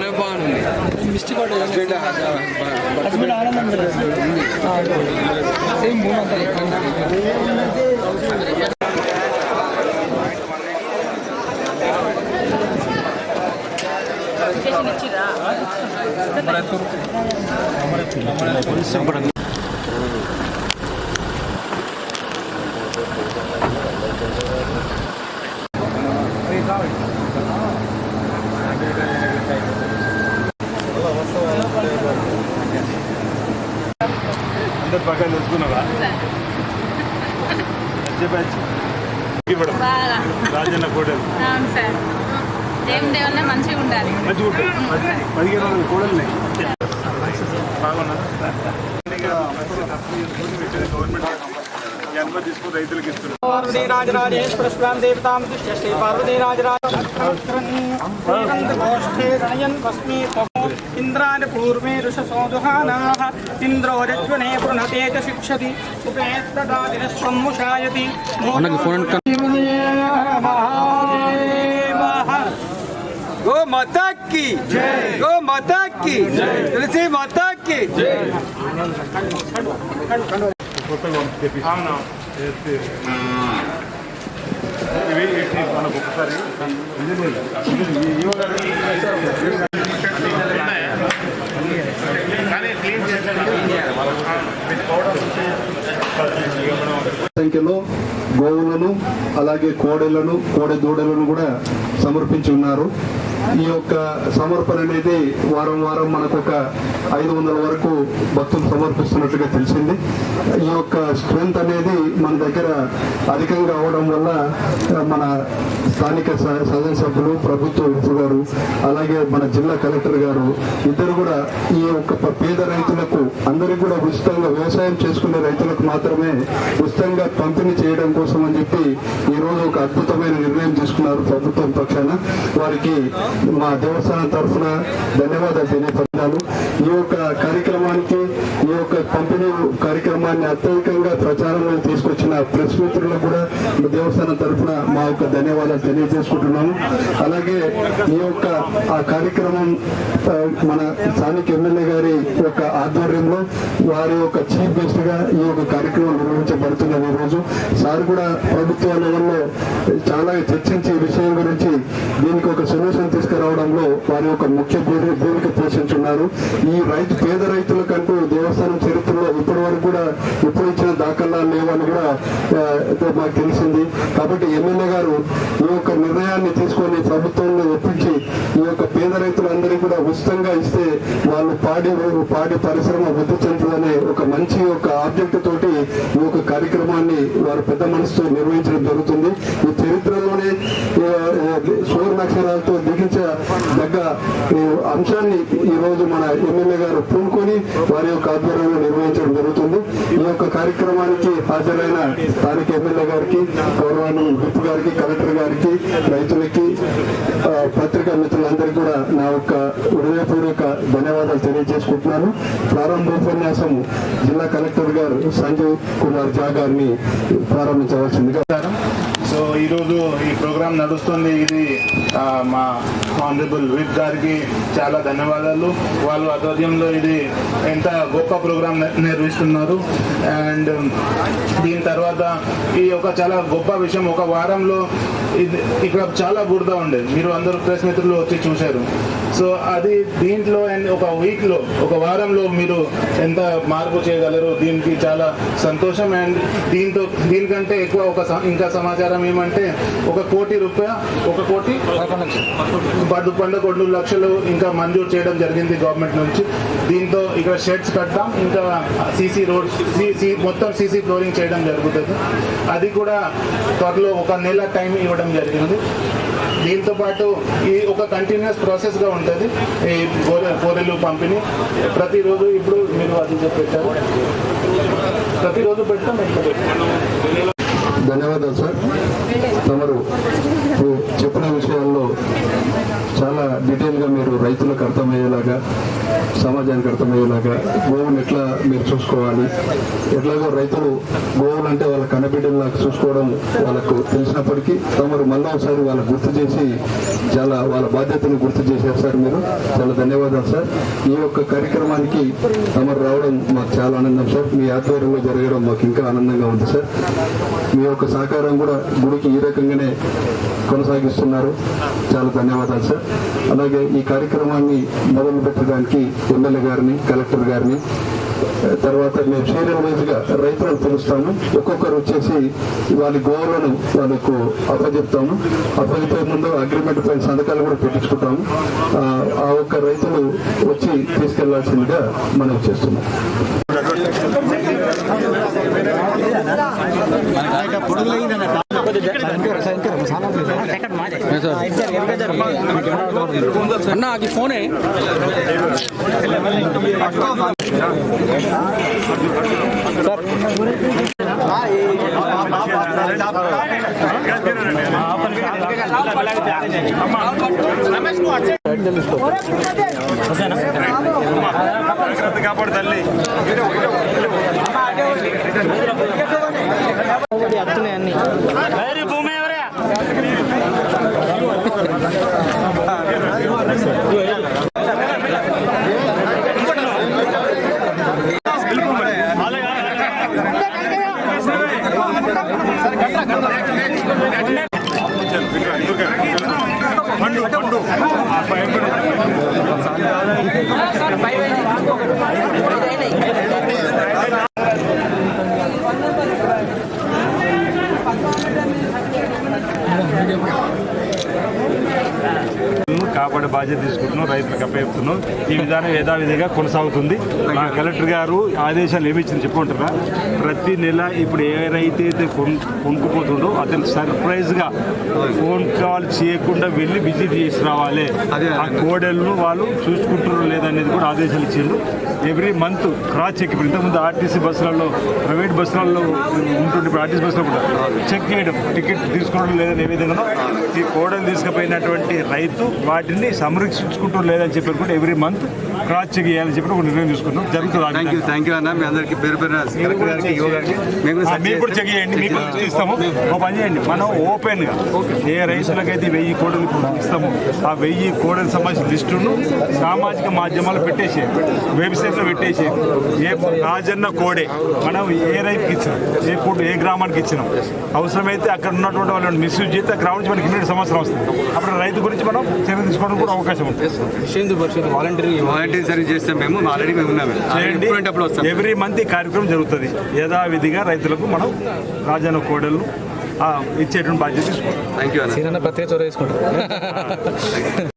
చాలా బాగుంది. అందరు పక్కన చూసుకున్నావా? రాజన్న కోడలు మంచిగా ఉండాలి. 15 కోడలు బాగున్నా జన్మ తీసుకుని రైతులకు ఇస్తున్నారు. ఇంద్రాని పూర్వే ఋషసోదుహానాః ఇంద్రో రజ్వనే ప్రణతే చ శిక్షతి ఉపేస్తదాదినస్వముషాయతి गो माता की जय, गो माता की जय, तुलसी माता की जय। మనకు ఒకసారి సంఖ్యలో గోవులను అలాగే కోడెలను కోడె దూడలను కూడా సమర్పించి ఉన్నారు. ఈ యొక్క సమర్పణ అనేది వారం వారం మనకు ఒక 500 వరకు భక్తులు సమర్పిస్తున్నట్టుగా తెలిసింది. ఈ యొక్క స్ట్రెంత్ అనేది మన దగ్గర అధికంగా అవడం వల్ల మన స్థానిక శాసనసభ్యులు ప్రభుత్వ విప్ గారు అలాగే మన జిల్లా కలెక్టర్ గారు ఇద్దరు కూడా ఈ యొక్క పేద రైతులకు అందరికీ కూడా ఉచితంగా వ్యవసాయం చేసుకునే రైతులకు మాత్రమే ఉచితంగా పంపిణీ చేయడం కోసం అని చెప్పి ఈ రోజు ఒక అద్భుతమైన నిర్ణయం తీసుకున్నారు ప్రభుత్వం పక్షాన. వారికి మా దేవస్థానం తరఫున ధన్యవాదాలు తెలియపరచాలి. ఈ యొక్క కార్యక్రమానికి ఈ యొక్క పంపిణీ కార్యక్రమాన్ని అత్యధికంగా ప్రచారంలో తీసుకొచ్చిన ప్రెస్ మిత్రులకు కూడా దేవస్థానం తరఫున మా యొక్క ధన్యవాదాలు తెలియజేసుకుంటున్నాము. అలాగే ఈ యొక్క ఆ కార్యక్రమం మన స్థానిక ఎమ్మెల్యే గారి యొక్క ఆధ్వర్యంలో వారి యొక్క చీఫ్ గెస్ట్ గా ఈ యొక్క కార్యక్రమం నిర్వహించబడుతున్నది. ఈ రోజు సార్ కూడా ప్రభుత్వ లెవెల్లో చాలా చర్చించి ఈ విషయం గురించి దీనికి ఒక సొల్యూషన్ తీసుకురావడంలో వారి యొక్క ముఖ్య భూమిక పోషించున్నారు. ఈ పేద రైతులకంటూ దేవస్థానం చరిత్రలో ఇప్పటి వరకు కూడా ఎప్పుడు ఇచ్చిన దాఖలాలు లేవని కూడా మాకు తెలిసింది. కాబట్టి ఎమ్మెల్యే గారు ఈ యొక్క నిర్ణయాన్ని తీసుకొని ప్రభుత్వంలో ఒప్పించి ఈ యొక్క పేద రైతులందరికీ కూడా ఉచితంగా ఇస్తే వాళ్ళు పాడి పరిశ్రమ వృద్ధి చెందుతుందనే ఒక మంచి ఒక ఆబ్జెక్ట్ తోటి ఈ యొక్క కార్యక్రమాన్ని వారు పెద్ద మనసుతో నిర్వహించడం జరుగుతుంది. ఈ చరిత్రలోనే సువర్ణాక్షరాలతో దిగించదగ్గ అంశాన్ని ఈ రోజు మన ఎమ్మెల్యే గారు పూనుకొని వారి యొక్క ఆధ్వర్యంలో నిర్వహించడం జరుగుతుంది. ఈ యొక్క కార్యక్రమానికి హాజరైన స్థానిక ఎమ్మెల్యే గారికి, గౌరవాన్ని విప్ గారికి, కలెక్టర్ గారికి, రైతులకి, పత్రికా మిత్రులందరికీ కూడా నా యొక్క హృదయపూర్వక ధన్యవాదాలు తెలియజేసుకుంటున్నాను. ప్రారంభోపన్యాసం జిల్లా కలెక్టర్ గారు సంజయ్ కుమార్ ఝా గారిని ప్రారంభించవలసిందిగా. సో ఈరోజు ఈ ప్రోగ్రాం నడుస్తుంది. ఇది మా ఆనరబుల్ విప్ గారికి చాలా ధన్యవాదాలు. వాళ్ళ ఆధ్వర్యంలో ఇది ఎంత గొప్ప ప్రోగ్రాం నిర్వహిస్తున్నారు. అండ్ దీని తర్వాత ఈ ఒక చాలా గొప్ప విషయం, ఒక వారంలో ఇక్కడ చాలా బురద ఉండేది, మీరు అందరూ ప్రెస్ మిత్రులు వచ్చి చూశారు. సో అది దీంట్లో అండ్ ఒక వీక్లో, ఒక వారంలో మీరు ఎంత మార్పు చేయగలరు, దీనికి చాలా సంతోషం. అండ్ దీనికంటే ఎక్కువ ఇంకా సమాచారం ఏమంటే 1 కోటి రూపాయలు 11 లక్షలు ఇంకా మంజూరు చేయడం జరిగింది గవర్నమెంట్ నుంచి. దీంతో ఇక్కడ షెడ్స్ కట్టాం, ఇంకా సీసీ రోడ్ మొత్తం సీసీ ఫ్లోరింగ్ చేయడం జరుగుతుంది. అది కూడా త్వరలో 1 నెల టైం ఇవ్వడం జరిగింది. దీంతో పాటు ఈ ఒక కంటిన్యూస్ ప్రాసెస్ గా ఉంటుంది ఈ కోరెలు పంపిణీ. ప్రతిరోజు ఇప్పుడు మీరు అది పెట్టారు, ప్రతిరోజు పెడతాం. ధన్యవాదాలు సార్. తమరు చెప్పిన విషయాల్లో చాలా డీటెయిల్గా మీరు రైతులకు అర్థమయ్యేలాగా, సమాజానికి అర్థమయ్యేలాగా గోవులు ఎట్లా మీరు చూసుకోవాలి, ఎట్లాగో రైతులు గోవులు అంటే వాళ్ళ కన్నబిడ్డలాగా చూసుకోవడం వాళ్ళకు తెలిసినప్పటికీ తమరు మళ్ళీ ఒకసారి వాళ్ళకు గుర్తు చేసి చాలా వాళ్ళ బాధ్యతను గుర్తు చేశారు సార్. మీరు చాలా ధన్యవాదాలు సార్. ఈ యొక్క కార్యక్రమానికి తమరు రావడం మాకు చాలా ఆనందం సార్. మీ ఆధ్వర్యంలో జరగడం మాకు ఇంకా ఆనందంగా ఉంది సార్. మీ యొక్క సహకారం కూడా గుడికి ఈ రకంగానే కొనసాగిస్తున్నారు. చాలా ధన్యవాదాలు సార్. అలాగే ఈ కార్యక్రమాన్ని మొదలు పెట్టడానికి ఎమ్మెల్యే గారిని, కలెక్టర్ గారిని, తర్వాత మేము సీరియల్ వైజ్గా రైతులను పిలుస్తాము. ఒక్కొక్కరు వచ్చేసి వాళ్ళ గోవులను వాళ్ళకు అప్పచెప్తాము. అప్పచెప్పే ముందు అగ్రిమెంట్ పైన సంతకాలు కూడా పెట్టించుకుంటాము. ఆ ఒక్క రైతులు వచ్చి తీసుకెళ్లాల్సిందిగా మనం చేస్తున్నాం. అన్నా అది ఫోనే కాపాడు తల్లి అన్ని భూమి ఎవరే కాపాడే బాధ్యత తీసుకుంటున్నాం, రైతులకు అప్పచెప్తున్నాం. ఈ విధానం యథావిధిగా కొనసాగుతుంది. మా కలెక్టర్ గారు ఆదేశాలు ఏమి ఇచ్చింది చెప్పుకుంటారా, ప్రతి నెల ఇప్పుడు ఏ రైతు అయితే కొనుక్కుపోతుండో అతను సర్ప్రైజ్గా ఫోన్ కాల్ చేయకుండా వెళ్ళి విజిట్ చేసి రావాలి. ఆ కోడెలను వాళ్ళు చూసుకుంటారో లేదనేది కూడా ఆదేశాలు ఇచ్చిండ్రు. ఎవ్రీ మంత్ క్రాస్ చెక్, ఇప్పుడు ఇంతకుముందు ఆర్టీసీ బస్సులలో, ప్రైవేట్ బస్సులలో ఉంటుండే, ఇప్పుడు ఆర్టీసీ బస్సులో కూడా చెక్ చేయడం, టికెట్ తీసుకోవడం లేదని ఏ విధంగా ఈ కోడలు తీసుకుపోయినటువంటి రైతు వాటిని సంరక్షించుకుంటారు లేదని చెప్పారు కూడా ఎవ్రీ మంత్ క్రాస్ చెక్ చేయాలని చెప్పి ఒక నిర్ణయం తీసుకున్నాం. జరుగుతుంది. థ్యాంక్ యూ అన్న. మీ అందరికీ పేరు పేరు మీరు కూడా చెక్ చేయండి, మీకు ఇస్తాము. ఒక పని చేయండి, మనం ఓపెన్గా ఏ రైతులకైతే 1000 కోడలు ఇప్పుడు ఇస్తామో ఆ 1000 కోడలకు సంబంధించిన లిస్టును సామాజిక మాధ్యమాలు పెట్టేసి, వెబ్సైట్లో పెట్టేసి, ఏ రాజన్న కోడే మనం ఏ రైతుకి ఇచ్చినాం, ఏ గ్రామానికి ఇచ్చినాం, అవసరమైతే అక్కడ ఉన్నటువంటి వాళ్ళని మిస్యూజ్ చేస్తే ఆ గ్రామం నుంచి మనకి ఇమీడియట్ సంవత్సరం వస్తుంది. అప్పుడు రైతు గురించి మనం చర్య తీసుకోవడం కూడా అవకాశం ఉంటుంది. వాలంటీర్ సర్వీస్ చేస్తాం మేము, ఆల్రెడీ మేము ఉన్నాము. ఎవ్రీ మంత్ ఈ కార్యక్రమం జరుగుతుంది. యథావిధిగా రైతులకు మనం రాజన్న కోడలు ఇచ్చేటువంటి బాధ్యత తీసుకోవాలి. థ్యాంక్ యూ అన్న. ప్రత్యేక చొరవ తీసుకుంటాం.